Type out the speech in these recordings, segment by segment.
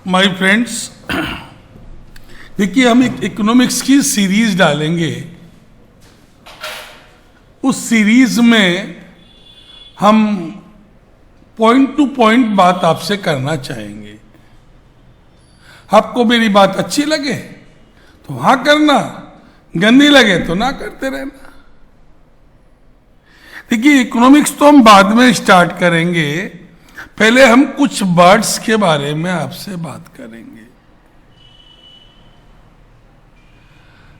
My friends, देखिए हम एक इकोनॉमिक्स की सीरीज डालेंगे। उस सीरीज में हम पॉइंट टू पॉइंट बात आपसे करना चाहेंगे। आपको मेरी बात अच्छी लगे तो हाँ करना, गंदी लगे तो ना करते रहना। देखिए इकोनॉमिक्स तो हम बाद में स्टार्ट करेंगे, पहले हम कुछ वर्ड्स के बारे में आपसे बात करेंगे।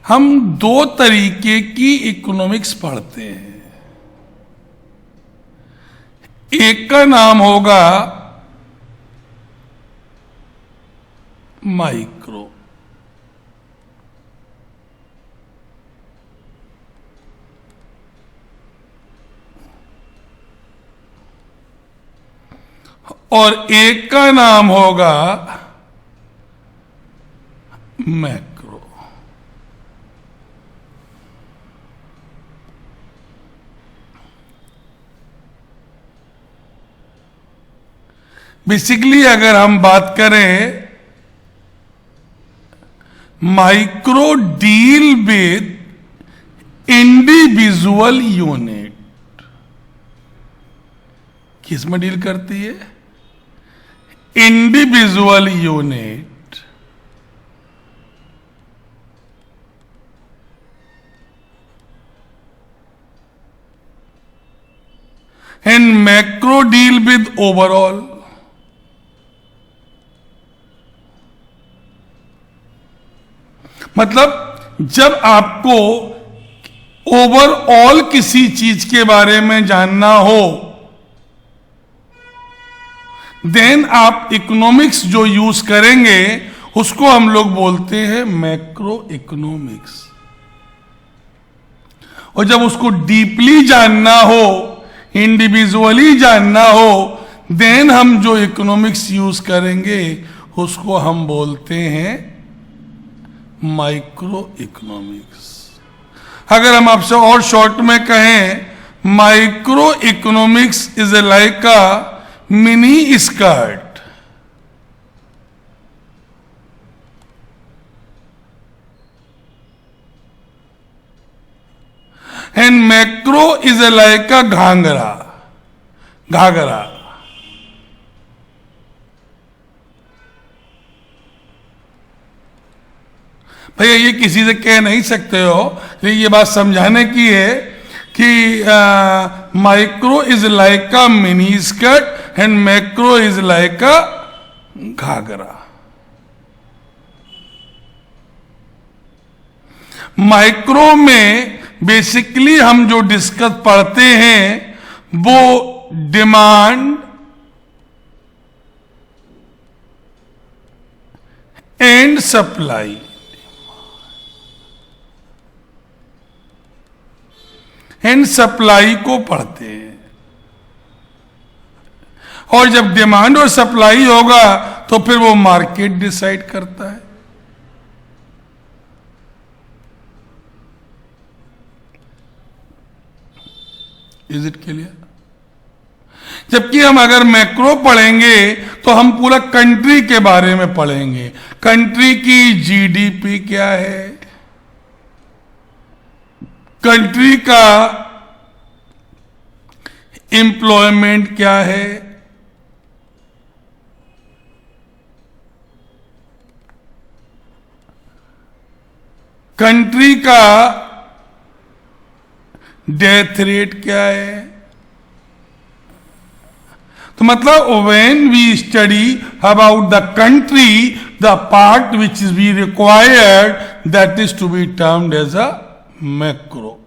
हम दो तरीके की इकोनॉमिक्स पढ़ते हैं। एक का नाम होगा माइक्रो, और एक का नाम होगा मैक्रो। बेसिकली अगर हम बात करें, micro deal with individual unit. किस में डील करती है? Individual unit. And macro deal with overall. मतलब जब आपको ओवरऑल किसी चीज के बारे में जानना हो, देन आप इकोनॉमिक्स जो यूज करेंगे उसको हम लोग बोलते हैं मैक्रो इकोनॉमिक्स। और जब उसको डीपली जानना हो, इंडिविजुअली जानना हो, देन हम जो इकोनॉमिक्स यूज करेंगे उसको हम बोलते हैं माइक्रो इकोनॉमिक्स। अगर हम आपसे और शॉर्ट में कहें, microeconomics is a like a mini skirt. And macro is a like a ghagra. भैया ये किसी से कह नहीं सकते हो, लेकिन ये बात समझाने की है कि micro is like a mini skirt and macro is like a ghagra. माइक्रो में बेसिकली हम जो डिस्कस पढ़ते हैं वो demand and supply, and supply को पढ़ते हैं। और जब डिमांड और सप्लाई होगा तो फिर वो मार्केट डिसाइड करता है। Is it clear? जबकि हम अगर मैक्रो पढ़ेंगे तो हम पूरा कंट्री के बारे में पढ़ेंगे। कंट्री की जीडीपी क्या है, कंट्री का एम्प्लॉयमेंट क्या है, कंट्री का डेथ रेट क्या है। तो मतलब when we study about the country, the part which is be required, that is to be termed as a macro.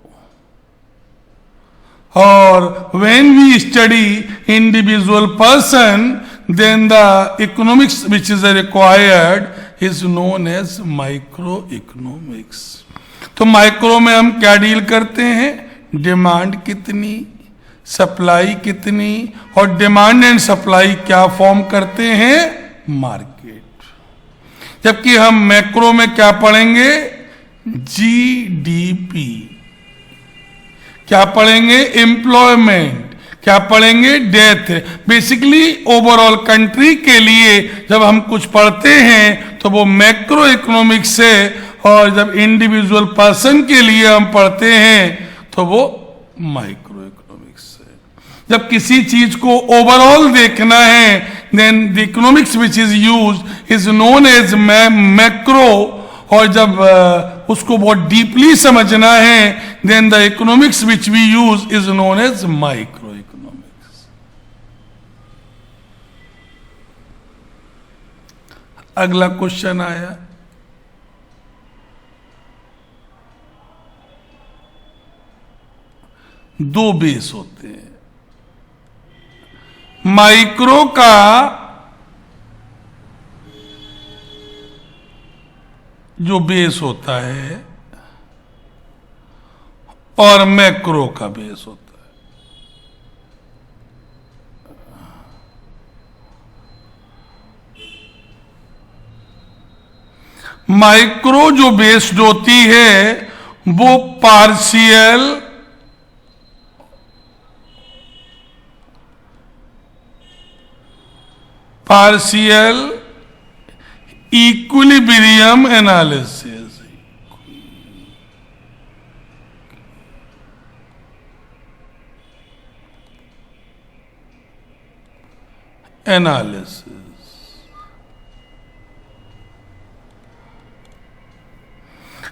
और when we study individual person, then the economics which is required is known as microeconomics। तो micro में हम क्या deal करते हैं? Demand कितनी, supply कितनी, और डिमांड एंड सप्लाई क्या फॉर्म करते हैं? मार्केट। जबकि हम मैक्रो में क्या पढ़ेंगे? जीडीपी। क्या पढ़ेंगे? एम्प्लॉयमेंट। क्या पढ़ेंगे? डेथ। बेसिकली ओवरऑल कंट्री के लिए जब हम कुछ पढ़ते हैं तो वो मैक्रो इकोनॉमिक्स है, और जब इंडिविजुअल पर्सन के लिए हम पढ़ते हैं तो वो माइक्रो इकोनॉमिक्स है। जब किसी चीज को ओवरऑल देखना है, then the economics which is used is known as macro, और जब उसको बहुत डीपली समझना है, then the economics which we use is known as microeconomics. अगला क्वेश्चन आया, दो बेस होते हैं। माइक्रो का जो बेस होता है और मैक्रो का बेस होता है। माइक्रो जो बेस्ड होती है वो partial equilibrium analysis,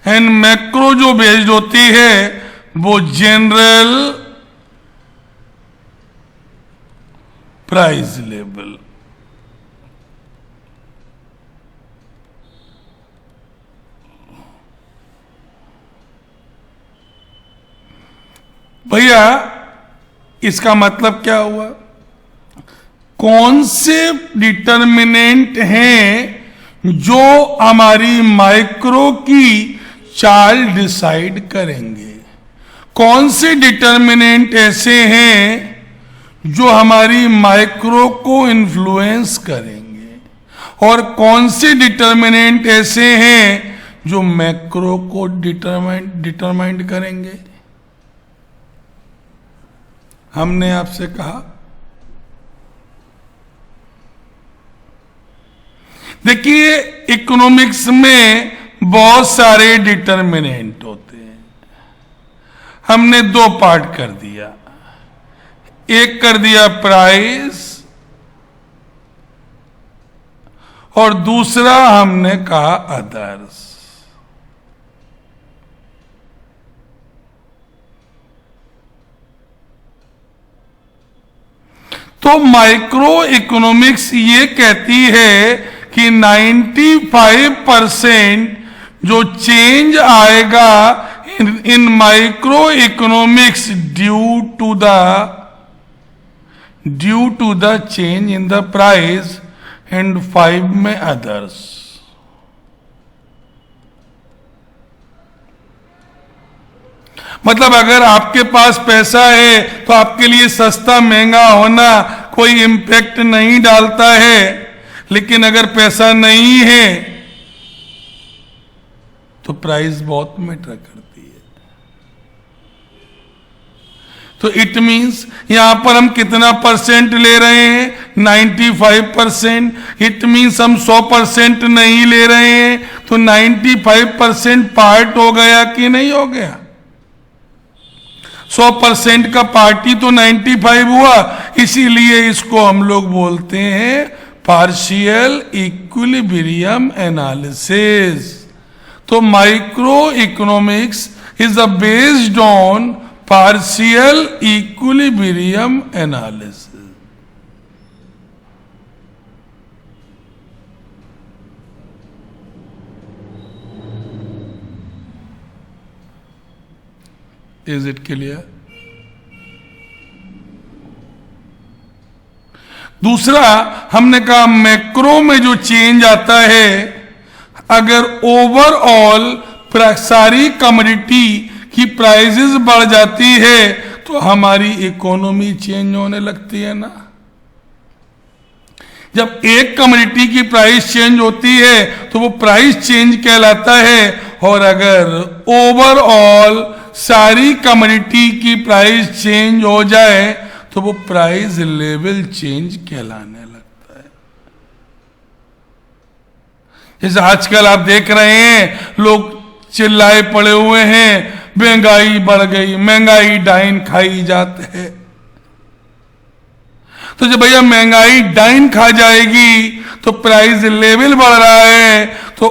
and macro जो बेस्ड होती है वो जनरल प्राइस लेवल। भैया इसका मतलब क्या हुआ? कौन से डिटर्मिनेंट हैं जो हमारी माइक्रो की चाल डिसाइड करेंगे? कौन से डिटर्मिनेंट ऐसे हैं जो हमारी माइक्रो को इन्फ्लुएंस करेंगे, और कौन से डिटर्मिनेंट ऐसे हैं जो मैक्रो को डिटरमाइन करेंगे? हमने आपसे कहा, देखिए इकोनॉमिक्स में बहुत सारे डिटर्मिनेंट होते हैं। हमने दो पार्ट कर दिया, एक कर दिया प्राइस और दूसरा हमने कहा अदर्स। तो माइक्रो इकोनॉमिक्स ये कहती है कि 95% जो चेंज आएगा in micro economics due to the change in the price, and 5 में अदर्स। मतलब अगर आपके पास पैसा है तो आपके लिए सस्ता महंगा होना कोई इम्पैक्ट नहीं डालता है, लेकिन अगर पैसा नहीं है तो प्राइस बहुत मैटर करती है। तो इट मींस यहां पर हम कितना परसेंट ले रहे हैं? 95%। इट मींस हम 100% नहीं ले रहे हैं, तो 95% पार्ट हो गया कि नहीं हो गया? 100% का पार्टी तो 95 हुआ, इसीलिए इसको हम लोग बोलते हैं पार्शियल इक्विलिब्रियम एनालिसिस। तो micro economics is based on partial equilibrium analysis. Is it clear? दूसरा हमने कहा मैक्रो में जो चेंज आता है, अगर ओवरऑल सारी कमोडिटी की प्राइसेस बढ़ जाती है तो हमारी इकोनॉमी चेंज होने लगती है ना। जब एक कमोडिटी की प्राइस चेंज होती है तो वो प्राइस चेंज कहलाता है, और अगर ओवरऑल सारी कमोडिटी की प्राइस चेंज हो जाए तो वो प्राइस लेवल चेंज कहलाने लगता है। जैसे आजकल आप देख रहे हैं, लोग चिल्लाए पड़े हुए हैं, महंगाई बढ़ गई, महंगाई डाइन खाई जाते हैं। तो जब भैया महंगाई डाइन खा जाएगी तो प्राइस लेवल बढ़ रहा है, तो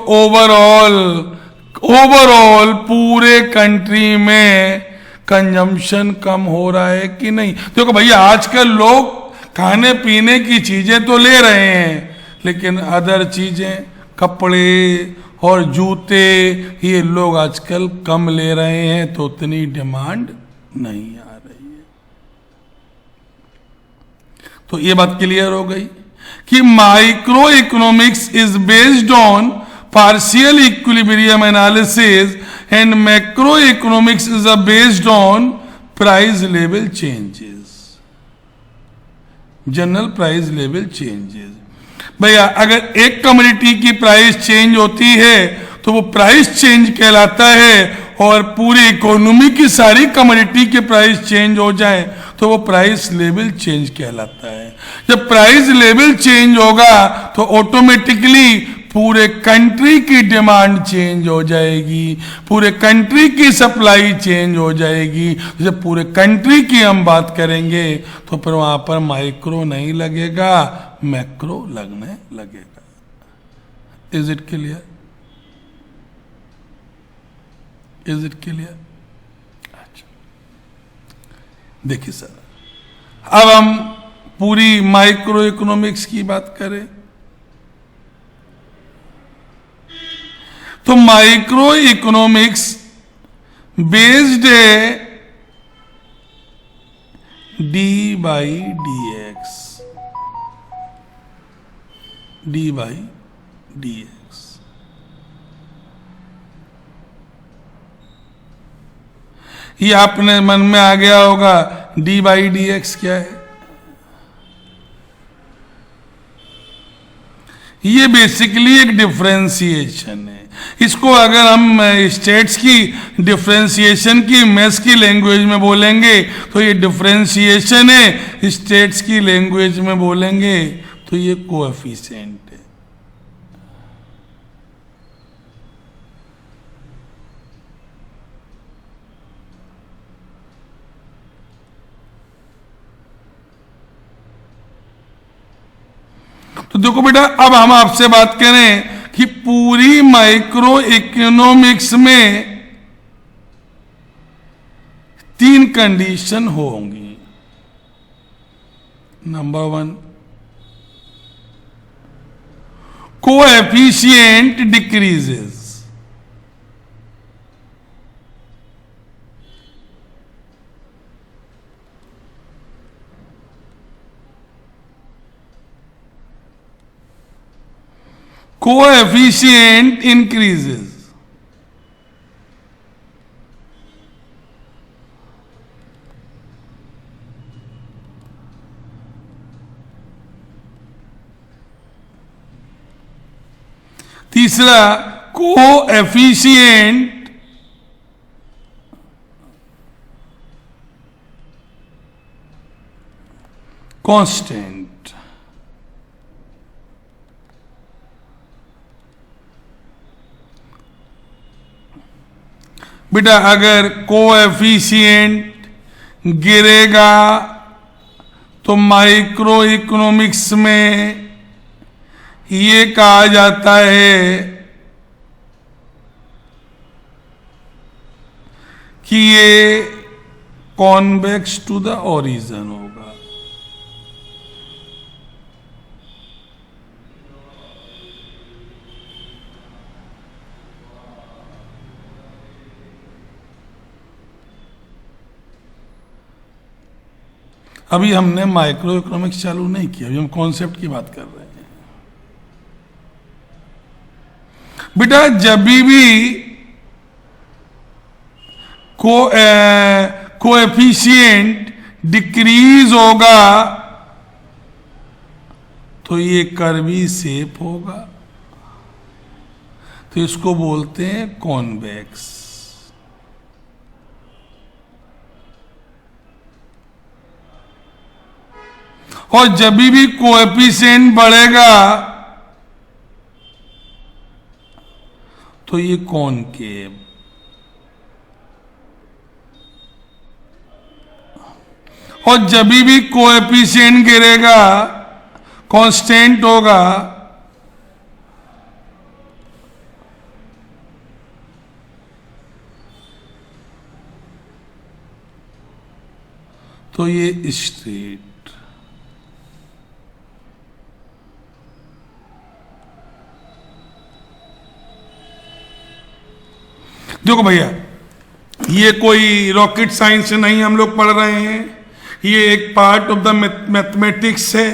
ओवरऑल पूरे कंट्री में कंजम्पशन कम हो रहा है कि नहीं। देखो भैया, आजकल लोग खाने पीने की चीजें तो ले रहे हैं, लेकिन अदर चीजें, कपड़े और जूते, ये लोग आजकल कम ले रहे हैं, तो उतनी डिमांड नहीं आ रही है। तो ये बात क्लियर हो गई कि micro economics is based on partial equilibrium analysis and macro economics is based on price level changes, general price level changes. भैया अगर एक कमोडिटी की प्राइस चेंज होती है तो वो प्राइस चेंज कहलाता है, और पूरी इकोनॉमी की सारी कमोडिटी के प्राइस चेंज हो जाए तो वो प्राइस लेवल चेंज कहलाता है। जब प्राइस लेवल चेंज होगा तो ऑटोमेटिकली पूरे कंट्री की डिमांड चेंज हो जाएगी, पूरे कंट्री की सप्लाई चेंज हो जाएगी। जब पूरे कंट्री की हम बात करेंगे तो फिर वहां पर माइक्रो नहीं लगेगा, मैक्रो लगने लगेगा। Is it clear? Is it clear? अच्छा, देखिए सर, अब हम पूरी माइक्रो इकोनॉमिक्स की बात करें तो माइक्रो इकोनॉमिक्स बेस्ड है D by D x, D by D x. ये आपने मन में आ गया होगा, डी बाई डी एक्स क्या है? ये बेसिकली एक डिफरेंशिएशन है। इसको अगर हम स्टेट्स की डिफरेंशिएशन की मैथ्स की लैंग्वेज में बोलेंगे तो ये डिफरेंशिएशन है, स्टेट्स की लैंग्वेज में बोलेंगे तो ये कोएफिशिएंट है। तो देखो बेटा, अब हम आपसे बात करें कि पूरी माइक्रो इकोनॉमिक्स में 3 कंडीशन होंगी। Number 1, coefficient decreases. Coefficient increases. तीसरा, कोएफिशिएंट कांस्टेंट। बेटा अगर कोएफिशिएंट गिरेगा तो माइक्रो इकोनॉमिक्स में ये कहा जाता है कि ये कॉन्वेक्स टू द ओरिजिन होगा। अभी हमने माइक्रो इकोनॉमिक्स चालू नहीं किया, अभी हम कॉन्सेप्ट की बात कर रहे हैं। बेटा जब भी कोएफिशिएंट डिक्रीज होगा तो ये कर्वी शेप होगा, तो इसको बोलते हैं कॉन्वेक्स। और जब भी कोएफिशिएंट बढ़ेगा तो ये कॉनकेव, और जब भी कोएफिशिएंट गिरेगा, कांस्टेंट होगा, तो ये स्ट्रेट। देखो भैया, ये कोई रॉकेट साइंस नहीं हम लोग पढ़ रहे हैं, ये एक पार्ट ऑफ द मैथमेटिक्स है।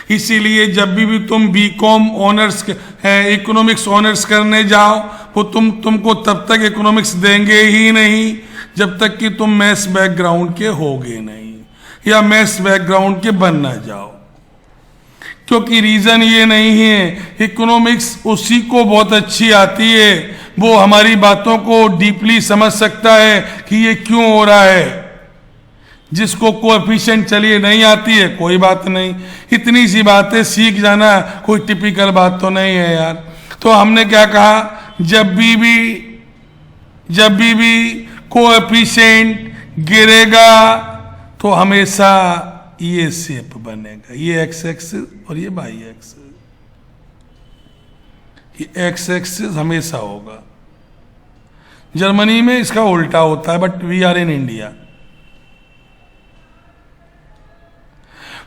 इसीलिए जब भी तुम बीकॉम ऑनर्स इकोनॉमिक्स ऑनर्स करने जाओ, वो तुमको तब तक इकोनॉमिक्स देंगे ही नहीं जब तक कि तुम मैथ्स बैकग्राउंड के होगे नहीं या मैथ्स बैकग्राउंड के बन ना जाओ। क्योंकि रीजन ये नहीं है, इकोनॉमिक्स उसी को बहुत अच्छी आती है, वो हमारी बातों को डीपली समझ सकता है कि ये क्यों हो रहा है। जिसको कोएफिशिएंट चलिए नहीं आती है, कोई बात नहीं, इतनी सी बातें सीख जाना कोई टिपिकल बात तो नहीं है यार। तो हमने क्या कहा, जब भी कोएफिशिएंट गिरेगा तो हमेशा ये शेप बनेगा, ये एक्स एक्सिस और ये वाई एक्सिस, ये एक्स एक्सिस हमेशा होगा। जर्मनी में इसका उल्टा होता है, but we are in India.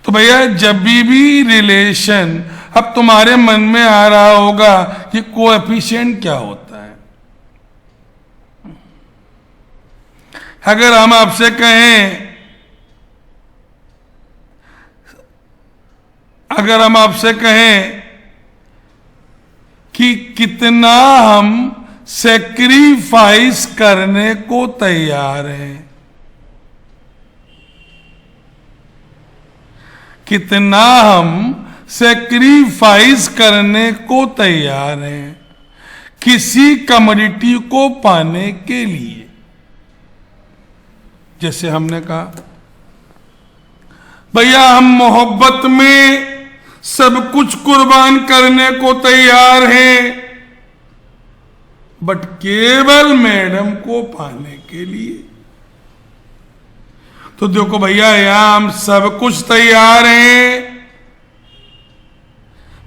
तो भैया जब भी रिलेशन, अब तुम्हारे मन में आ रहा होगा कि कोएफिशिएंट क्या होता है। अगर हम आपसे कहें, कि कितना हम सेक्रीफाइस करने को तैयार हैं, कितना हम सेक्रीफाइस करने को तैयार हैं किसी कमोडिटी को पाने के लिए। जैसे हमने कहा भैया हम मोहब्बत में सब कुछ कुर्बान करने को तैयार हैं, बट केवल मैडम को पाने के लिए। तो देखो भैया, यहां हम सब कुछ तैयार हैं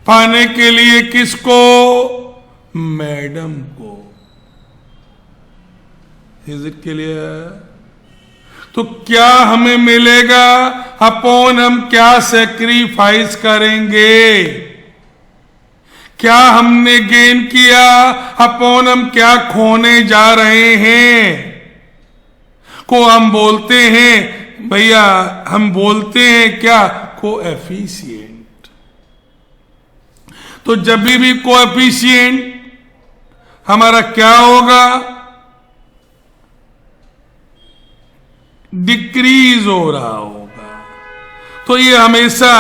पाने के लिए। किसको? मैडम को। Is it clear? तो क्या हमें मिलेगा अपॉन हम क्या सेक्रीफाइस करेंगे? क्या हमने गेन किया अपॉन हम क्या खोने जा रहे हैं? को हम बोलते हैं भैया, हम बोलते हैं क्या? कोएफिशिएंट। तो जब भी कोएफिशिएंट हमारा क्या होगा? डिक्रीज हो रहा होगा। तो ये हमेशा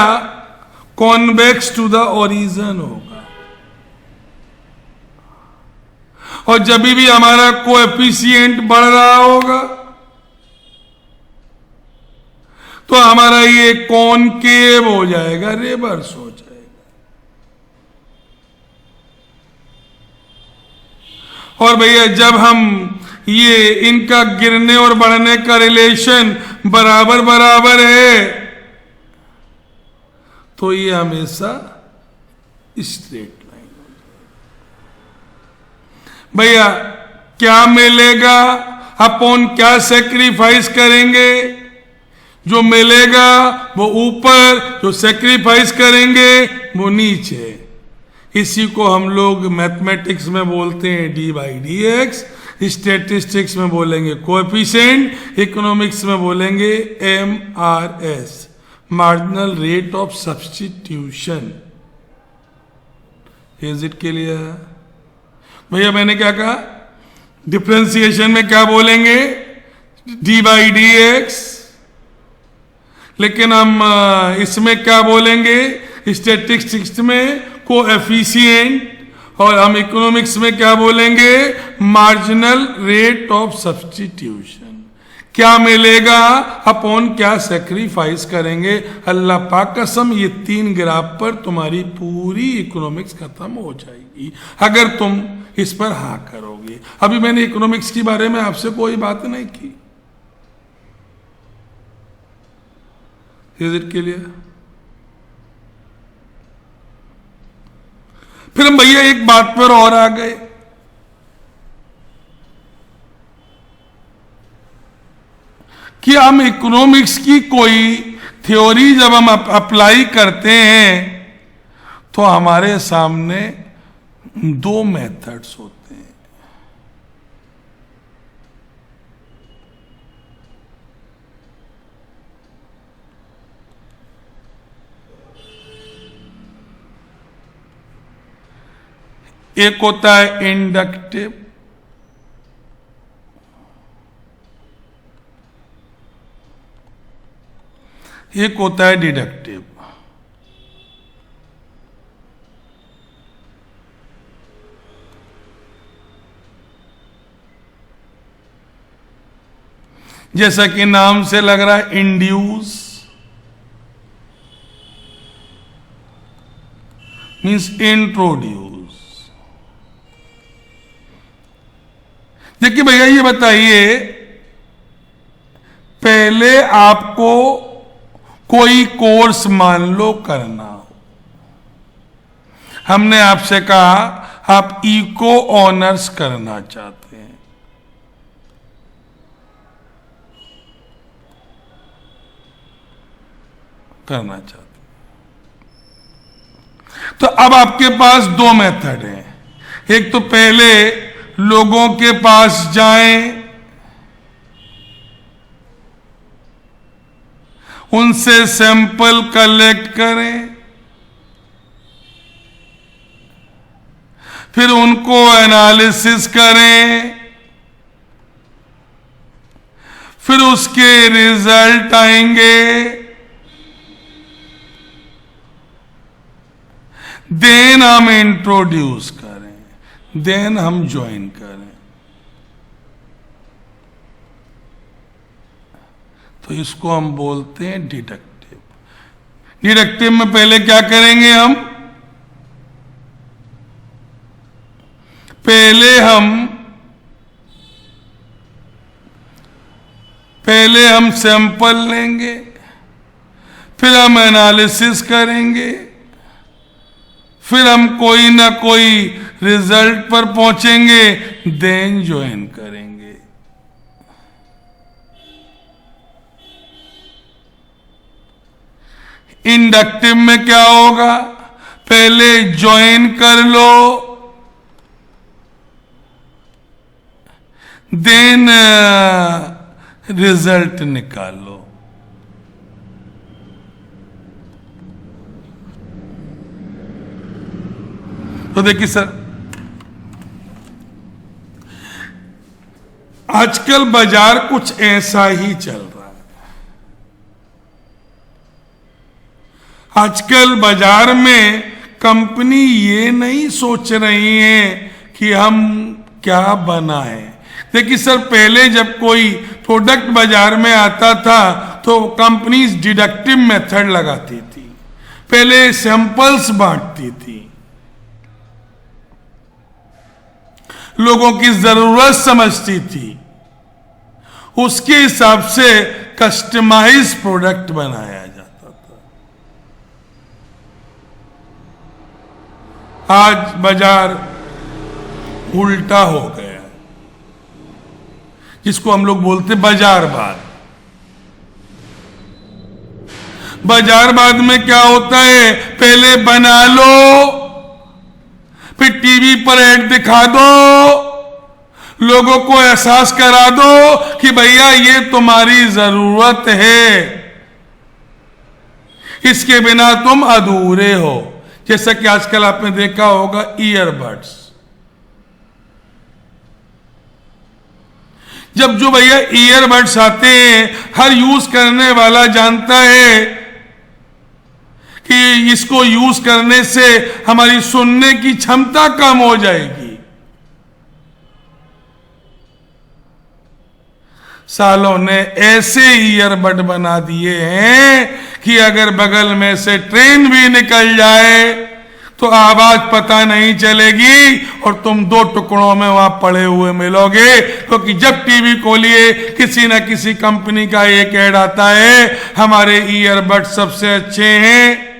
कॉन्वेक्स टू द ओरिजिन होगा। और जब भी हमारा कोएफिशिएंट बढ़ रहा होगा तो हमारा ये कॉनकेव हो जाएगा, रिवर्स हो जाएगा। और भैया जब हम ये इनका गिरने और बढ़ने का रिलेशन बराबर बराबर है तो ये हमेशा स्ट्रेट लाइन हो जाएगा। भैया क्या मिलेगा अपॉन क्या सेक्रीफाइस करेंगे? जो मिलेगा वो ऊपर, जो सेक्रीफाइस करेंगे वो नीचे। इसी को हम लोग मैथमेटिक्स में बोलते हैं D by D x, statistics में बोलेंगे कोएफिशिएंट, इकोनॉमिक्स में बोलेंगे MRS, marginal rate of substitution. Is it clear? भैया मैंने क्या कहा? डिफरेंशिएशन में क्या बोलेंगे? D by D x. लेकिन हम इसमें क्या बोलेंगे? स्टैटिस्टिक्स में कोएफिशिएंट, और हम इकोनॉमिक्स में क्या बोलेंगे? Marginal rate of substitution. क्या मिलेगा, अपॉन क्या सेक्रीफाइस करेंगे। अल्लाह पाक कसम ये 3 ग्राफ पर तुम्हारी पूरी इकोनॉमिक्स खत्म हो जाएगी अगर तुम इस पर हाँ करोगे। अभी मैंने इकोनॉमिक्स के बारे में आपसे कोई बात नहीं की। Is it clear? फिर हम भैया एक बात पर और आ गए कि हम इकोनॉमिक्स की कोई थ्योरी जब हम अप्लाई करते हैं तो हमारे सामने 2 मेथड्स होते हैं। एक होता है इंडक्टिव, एक होता है डिडक्टिव। जैसा कि नाम से लग रहा है इंड्यूस मीन्स इंट्रोड्यूस। देखिए भैया ये बताइए, पहले आपको कोई कोर्स मान लो करना हो, हमने आपसे कहा आप इको ऑनर्स करना चाहते हैं, तो अब आपके पास 2 मेथड हैं। एक तो पहले लोगों के पास जाएं, उनसे सैंपल कलेक्ट करें, फिर उनको एनालिसिस करें, फिर उसके रिजल्ट आएंगे, देन हम इंट्रोड्यूस करें, देन हम ज्वाइन करें। तो इसको हम बोलते हैं डिडक्टिव। डिडक्टिव में पहले क्या करेंगे हम, पहले हम सैंपल लेंगे, फिर हम एनालिसिस करेंगे, फिर हम कोई ना कोई रिजल्ट पर पहुंचेंगे, देन ज्वाइन करेंगे। इंडक्टिव में क्या होगा, पहले ज्वाइन कर लो, देन रिजल्ट निकालो। तो देखिए सर, आजकल बाजार कुछ ऐसा ही चल रहा है। आजकल बाजार में कंपनी ये नहीं सोच रही है कि हम क्या बनाएं। देखिए सर, पहले जब कोई प्रोडक्ट बाजार में आता था तो कंपनीज डिडक्टिव मेथड लगाती थी, पहले सैंपल्स बांटती थी, लोगों की जरूरत समझती थी, उसके हिसाब से कस्टमाइज प्रोडक्ट बनाया जाता था। आज बाजार उल्टा हो गया, जिसको हम लोग बोलते बाजारवाद। बाजारवाद में क्या होता है, पहले बना लो, फिर टीवी पर ऐड दिखा दो, लोगों को एहसास करा दो कि भैया ये तुम्हारी जरूरत है, इसके बिना तुम अधूरे हो। जैसा कि आजकल आपने देखा होगा ईयरबड्स, जब जो भैया ईयरबड्स आते हैं, हर यूज करने वाला जानता है कि इसको यूज करने से हमारी सुनने की क्षमता कम हो जाएगी। सालों ने ऐसे ईयरबड बना दिए हैं कि अगर बगल में से ट्रेन भी निकल जाए तो आवाज पता नहीं चलेगी और तुम दो टुकड़ों में वहां पड़े हुए मिलोगे, क्योंकि जब टीवी खोलिए किसी न किसी कंपनी का एक ऐड आता है, हमारे ईयरबड सबसे अच्छे हैं।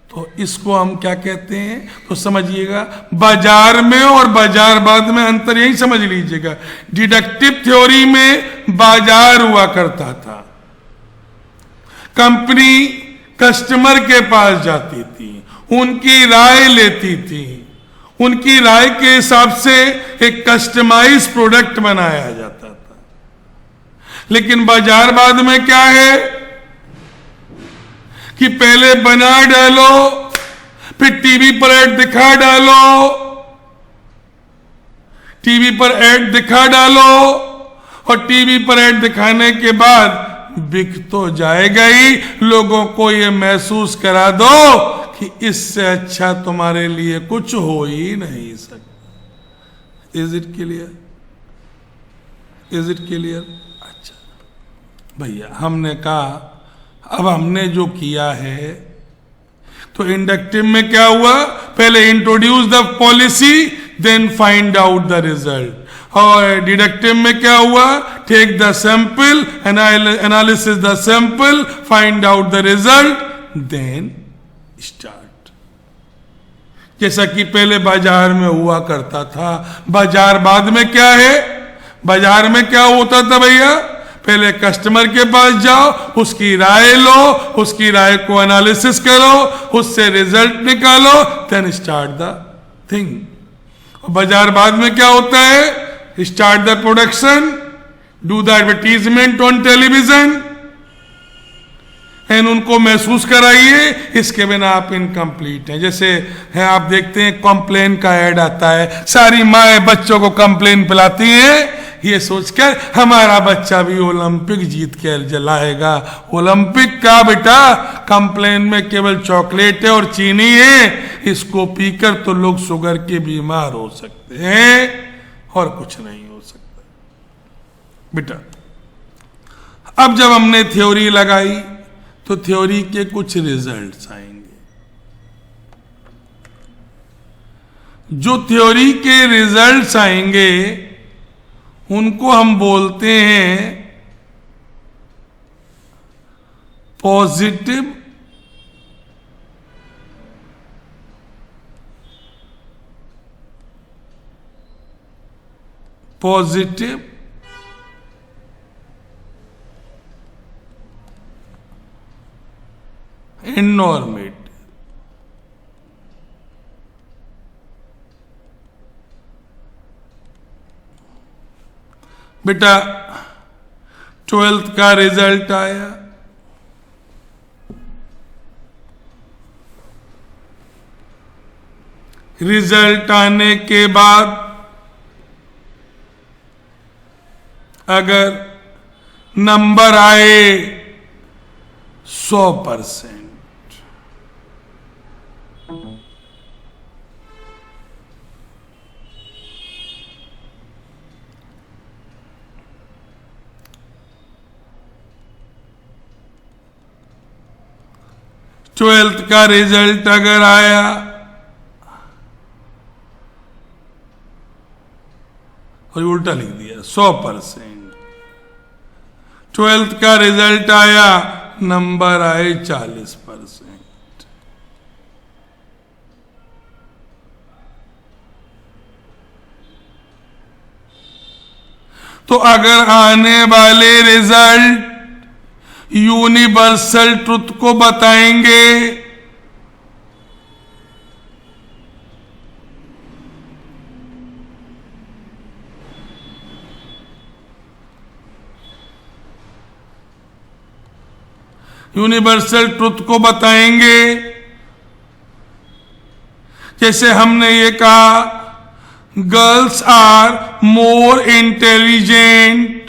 तो इसको हम क्या कहते हैं, तो समझिएगा, बाजार में और बाजारवाद में अंतर यही समझ लीजिएगा। डिडक्टिव थ्योरी में बाजार हुआ करता था, कंपनी कस्टमर के पास जाती थी, उनकी राय लेती थी, उनकी राय के हिसाब से एक कस्टमाइज प्रोडक्ट बनाया जाता था। लेकिन बाजारवाद में क्या है कि पहले बना डालो, फिर टीवी पर ऐड दिखा डालो, टीवी पर ऐड दिखा डालो, और टीवी पर ऐड दिखाने के बाद बिक तो जाएगा ही, लोगों को यह महसूस करा दो कि इससे अच्छा तुम्हारे लिए कुछ हो ही नहीं सकता। Is it clear? Is it clear? अच्छा भैया, हमने कहा अब हमने जो किया है, तो इंडक्टिव में क्या हुआ, पहले introduce the policy then find out the result, और डिडक्टिव में क्या हुआ, take the sample, analysis the sample, find out the result, then start. जैसा कि पहले बाजार में हुआ करता था। बाजारवाद में क्या है, बाजार में क्या होता था भैया, पहले कस्टमर के पास जाओ, उसकी राय लो, उसकी राय को एनालिसिस करो, उससे रिजल्ट निकालो, देन स्टार्ट द थिंग। बाजारवाद में क्या होता है, start the production, do the advertisement on television, and उनको महसूस कराइए, इसके बिना आप इनकम्प्लीट हैं। जैसे है, आप देखते हैं कॉम्प्लेन का ऐड आता है, सारी माएँ बच्चों को कॉम्प्लेन पिलाती हैं ये सोचकर हमारा बच्चा भी ओलंपिक जीत के जलाएगा। ओलंपिक का बेटा, कॉम्प्लेन में केवल चॉकलेट है और चीनी है, इसको पीकर तो लोग शुगर के बीमार हो सकते हैं और कुछ नहीं हो सकता बेटा। अब जब हमने थ्योरी लगाई तो थ्योरी के कुछ रिजल्ट्स आएंगे। जो थ्योरी के रिजल्ट्स आएंगे उनको हम बोलते हैं पॉजिटिव इनॉर्मेटिव। बेटा 12th का रिजल्ट आया, रिजल्ट आने के बाद अगर नंबर आए 100%, ट्वेल्थ का रिजल्ट अगर आया और उल्टा लिख दिया 100%, ट्वेल्थ का रिजल्ट आया, नंबर आए 40%, तो अगर आने वाले रिजल्ट यूनिवर्सल ट्रुथ को बताएंगे, यूनिवर्सल ट्रुथ को बताएंगे, जैसे हमने ये कहा girls are more intelligent,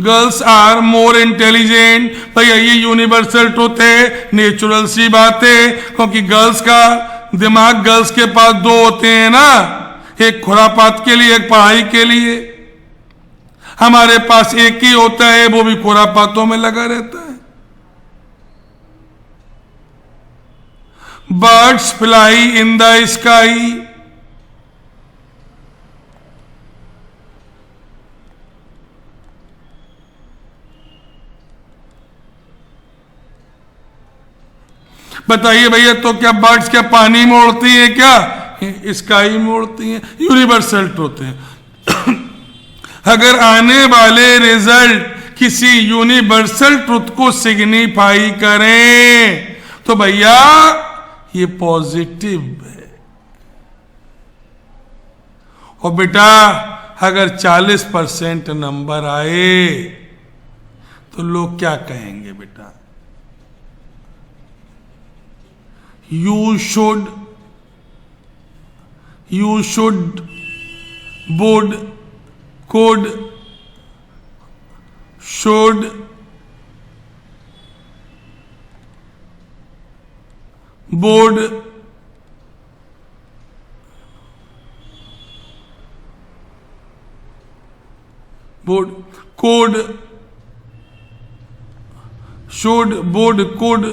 girls are more intelligent. भैया ये यूनिवर्सल ट्रुथ है, नेचुरल सी बात है, क्योंकि गर्ल्स का दिमाग, गर्ल्स के पास दो होते हैं ना, एक खुरापात के लिए, एक पढ़ाई के लिए। हमारे पास एक ही होता है, वो भी खुरापातों में लगा रहता है। Birds fly in the sky. बताइए भैया, तो क्या बर्ड्स क्या पानी में उड़ती हैं क्या? स्काई में उड़ती हैं। यूनिवर्सल ट्रुथ है। अगर आने वाले रिजल्ट किसी यूनिवर्सल ट्रुथ को सिग्निफाई करें तो भैया ये पॉजिटिव है। और बेटा अगर 40% नंबर आए तो लोग क्या कहेंगे बेटा? You should would could should would could should would could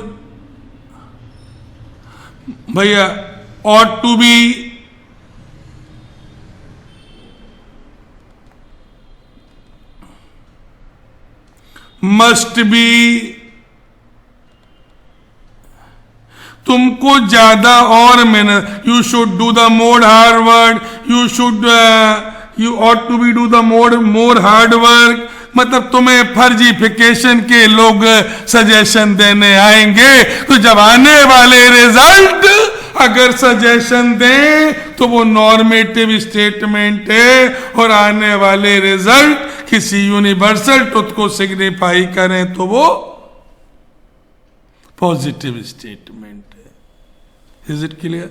भैया ought to be, must be। तुमको ज्यादा और मेहनत, you should do the more hard work, you ought to be do the more hard work. मतलब तुम्हें फर्जीफिकेशन के लोग suggestion देने आएंगे, तो जब आने वाले रिजल्ट अगर सजेशन दें तो वो नॉर्मेटिव स्टेटमेंट है, और आने वाले रिजल्ट किसी यूनिवर्सल ट्रुथ को सिग्निफाई करें तो वो पॉजिटिव स्टेटमेंट है। Is it clear?